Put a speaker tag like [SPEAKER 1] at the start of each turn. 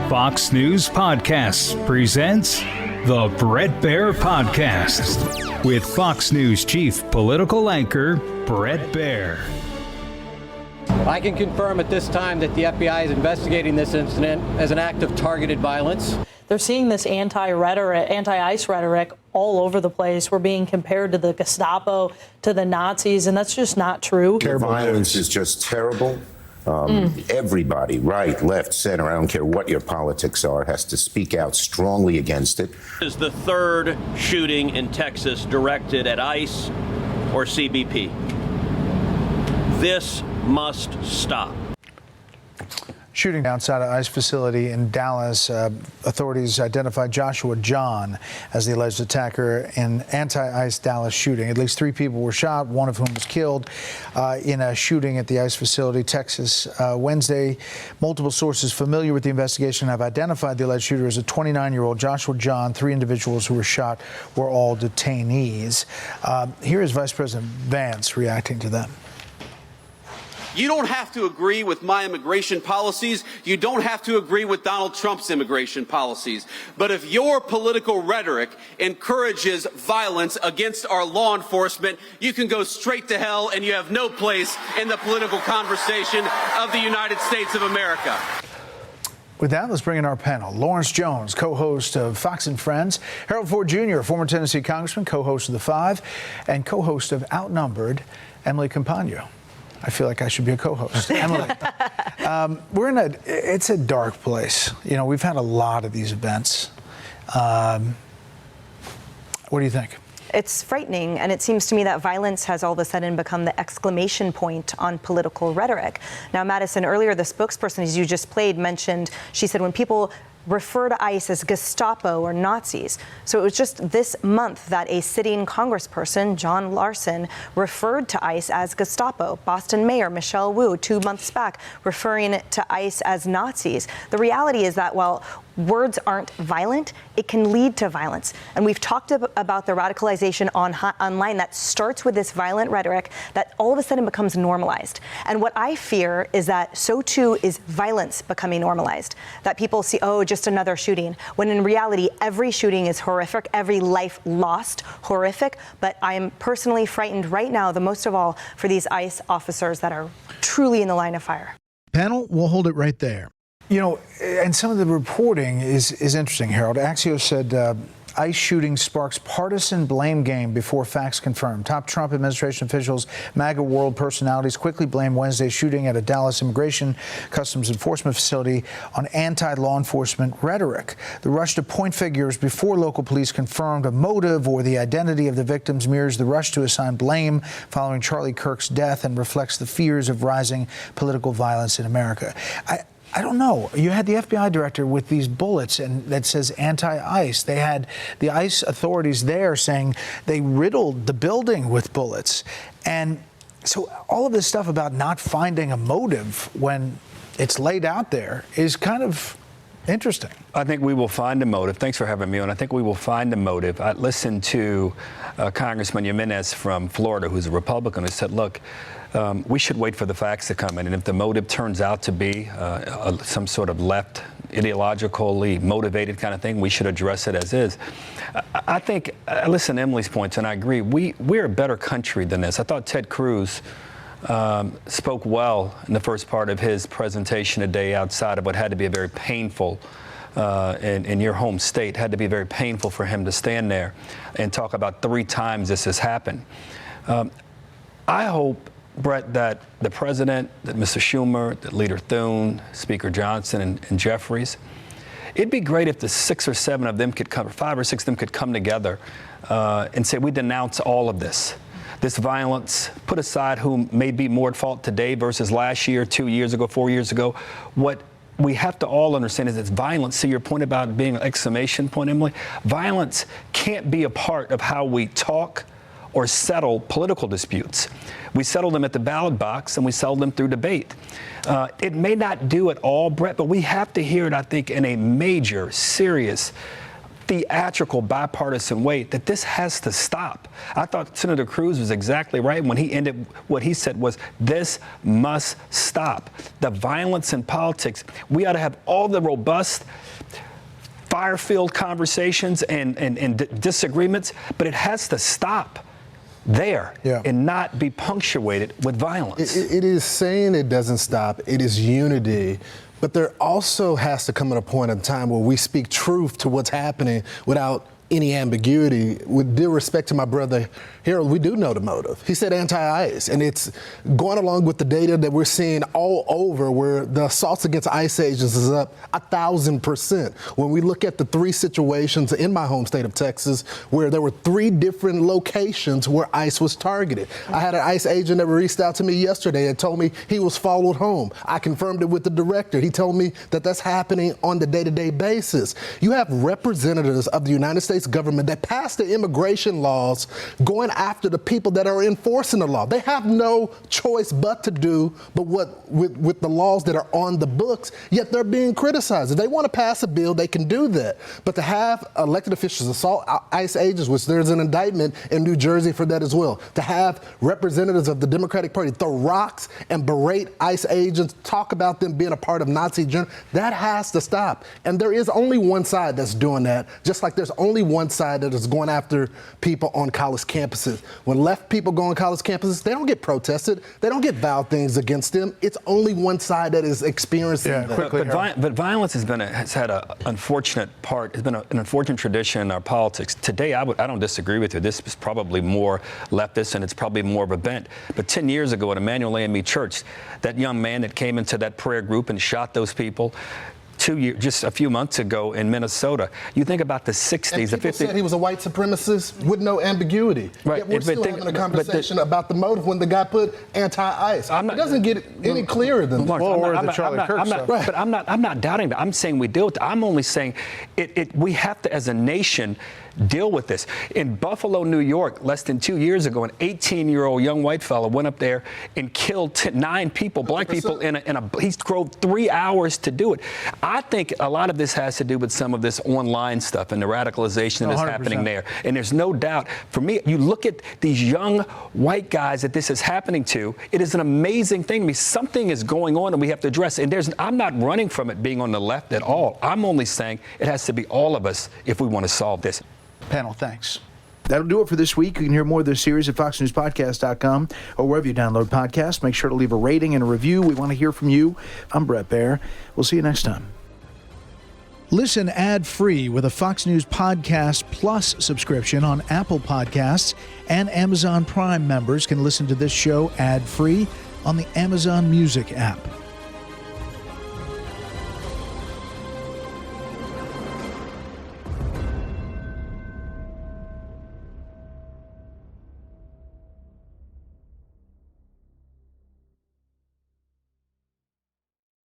[SPEAKER 1] Fox News Podcasts presents the Bret Baier Podcast with Fox News chief political anchor Bret Baier.
[SPEAKER 2] I can confirm at this time that the FBI is investigating this incident as an act of targeted violence.
[SPEAKER 3] They're seeing this anti-ICE rhetoric all over the place. We're being compared to the Gestapo, to the Nazis, and that's just not true.
[SPEAKER 4] Violence is just terrible. Everybody, right, left, center, I don't care what your politics are, has to speak out strongly against it.
[SPEAKER 5] This is the third shooting in Texas directed at ICE or CBP. This must stop.
[SPEAKER 6] Shooting outside an ICE facility in Dallas, authorities identified Joshua John as the alleged attacker in anti-ICE Dallas shooting. At least 3 people were shot, one of whom was killed in a shooting at the ICE facility, Texas, Wednesday. Multiple sources familiar with the investigation have identified the alleged shooter as a 29-year-old Joshua John. 3 individuals who were shot were all detainees. Here is Vice President Vance reacting to them.
[SPEAKER 7] You don't have to agree with my immigration policies. You don't have to agree with Donald Trump's immigration policies. But if your political rhetoric encourages violence against our law enforcement, you can go straight to hell, and you have no place in the political conversation of the United States of America.
[SPEAKER 6] With that, let's bring in our panel. Lawrence Jones, co-host of Fox and Friends. Harold Ford Jr., former Tennessee Congressman, co-host of The Five, and co-host of Outnumbered, Emily Compagno. I feel like I should be a co-host. Emily, it's a dark place. You know, we've had a lot of these events. What do you think?
[SPEAKER 8] It's frightening, and it seems to me that violence has all of a sudden become the exclamation point on political rhetoric. Now, Madison, earlier, the spokesperson, as you just played, mentioned, she said when people refer to ICE as Gestapo or Nazis. So it was just this month that a sitting congressperson, John Larson, referred to ICE as Gestapo. Boston Mayor Michelle Wu, 2 months back, referring to ICE as Nazis. The reality is that while words aren't violent, it can lead to violence. And we've talked about the radicalization online that starts with this violent rhetoric that all of a sudden becomes normalized. And what I fear is that so too is violence becoming normalized. That people see, oh, just another shooting, when in reality, every shooting is horrific, every life lost horrific. But I am personally frightened right now, the most of all, for these ICE officers that are truly in the line of fire.
[SPEAKER 6] Panel, we'll hold it right there. You know, and some of the reporting is interesting, Harold. Axios said ICE shooting sparks partisan blame game before facts confirmed. Top Trump administration officials, MAGA world personalities quickly blamed Wednesday's shooting at a Dallas Immigration Customs Enforcement facility on anti-law enforcement rhetoric. The rush to point figures before local police confirmed a motive or the identity of the victims mirrors the rush to assign blame following Charlie Kirk's death and reflects the fears of rising political violence in America. I don't know. You had the FBI director with these bullets and that says anti-ICE. They had the ICE authorities there saying they riddled the building with bullets. And so all of this stuff about not finding a motive when it's laid out there is kind of interesting.
[SPEAKER 9] I think we will find a motive. Thanks for having me on. I think we will find a motive. I listened to Congressman Jimenez from Florida, who's a Republican, who said, look, we should wait for the facts to come in. And if the motive turns out to be some sort of left, ideologically motivated kind of thing, we should address it as is. I think, listen to Emily's points, and I agree. We're a better country than this. I thought Ted Cruz spoke well in the first part of his presentation today outside of what had to be a very painful in your home state, had to be very painful for him to stand there and talk about 3 times this has happened. I hope, Brett, that the president, that Mr. Schumer, that Leader Thune, Speaker Johnson, and Jeffries, it'd be great if the 6 or 7 of them could come, or 5 or 6 of them could come together and say, we denounce all of this violence, put aside who may be more at fault today versus last year, 2 years ago, 4 years ago. What we have to all understand is it's violence. To your point about being an exclamation point, Emily, violence can't be a part of how we talk or settle political disputes. We settle them at the ballot box and we settle them through debate. It may not do it all, Brett, but we have to hear it, I think, in a major, serious theatrical, bipartisan way that this has to stop. I thought Senator Cruz was exactly right when he ended. What he said was, this must stop. The violence in politics, we ought to have all the robust, fire-filled conversations and disagreements, but it has to stop there and not be punctuated with violence.
[SPEAKER 10] It is saying it doesn't stop. It is unity. But there also has to come at a point in time where we speak truth to what's happening without any ambiguity. With due respect to my brother Harold, we do know the motive. He said anti-ICE, and it's going along with the data that we're seeing all over, where the assaults against ICE agents is up 1,000%. When we look at the 3 situations in my home state of Texas where there were 3 different locations where ICE was targeted. I had an ICE agent that reached out to me yesterday and told me he was followed home. I confirmed it with the director. He told me that that's happening on the day-to-day basis. You have representatives of the United States government that passed the immigration laws going after the people that are enforcing the law. They have no choice but to do with the laws that are on the books, yet they're being criticized. If they want to pass a bill, they can do that. But to have elected officials assault ICE agents, which there's an indictment in New Jersey for that as well, to have representatives of the Democratic Party throw rocks and berate ICE agents, talk about them being a part of Nazi Germany, that has to stop. And there is only one side that's doing that, just like there's only one side that is going after people on college campuses. When left people go on college campuses, they don't get protested. They don't get vowed things against them. It's only one side that is experiencing that.
[SPEAKER 9] But violence has had an unfortunate part. It's been an unfortunate tradition in our politics. Today, I don't disagree with you. This is probably more leftist, and it's probably more of a bent. But 10 years ago at Emmanuel AME Church, that young man that came into that prayer group and shot those people, just a few months ago in Minnesota. You think about the 60s, the 50s.
[SPEAKER 10] Said he was a white supremacist with no ambiguity.
[SPEAKER 9] Right.
[SPEAKER 10] Yet we're still having a conversation about the motive when the guy put anti-ICE. It doesn't get any clearer than that.
[SPEAKER 9] But I'm not doubting that. I'm saying we deal with it. I'm only saying we have to, as a nation, deal with this. In Buffalo, New York, less than 2 years ago, an 18-year-old young white fellow went up there and killed 9 people, black 100%. People, he drove 3 hours to do it. I think a lot of this has to do with some of this online stuff and the radicalization that's happening there. And there's no doubt, for me, you look at these young white guys that this is happening to, it is an amazing thing. I mean, something is going on and we have to address it. And I'm not running from it being on the left at all. I'm only saying it has to be all of us if we want to solve this.
[SPEAKER 6] Panel, thanks. That'll do it for this week. You can hear more of this series at foxnewspodcast.com or wherever you download podcasts. Make sure to leave a rating and a review. We want to hear from you. I'm Brett Baer. We'll see you next time. Listen ad-free with a Fox News Podcast Plus subscription on Apple Podcasts, and Amazon Prime members can listen to this show ad-free on the Amazon Music app.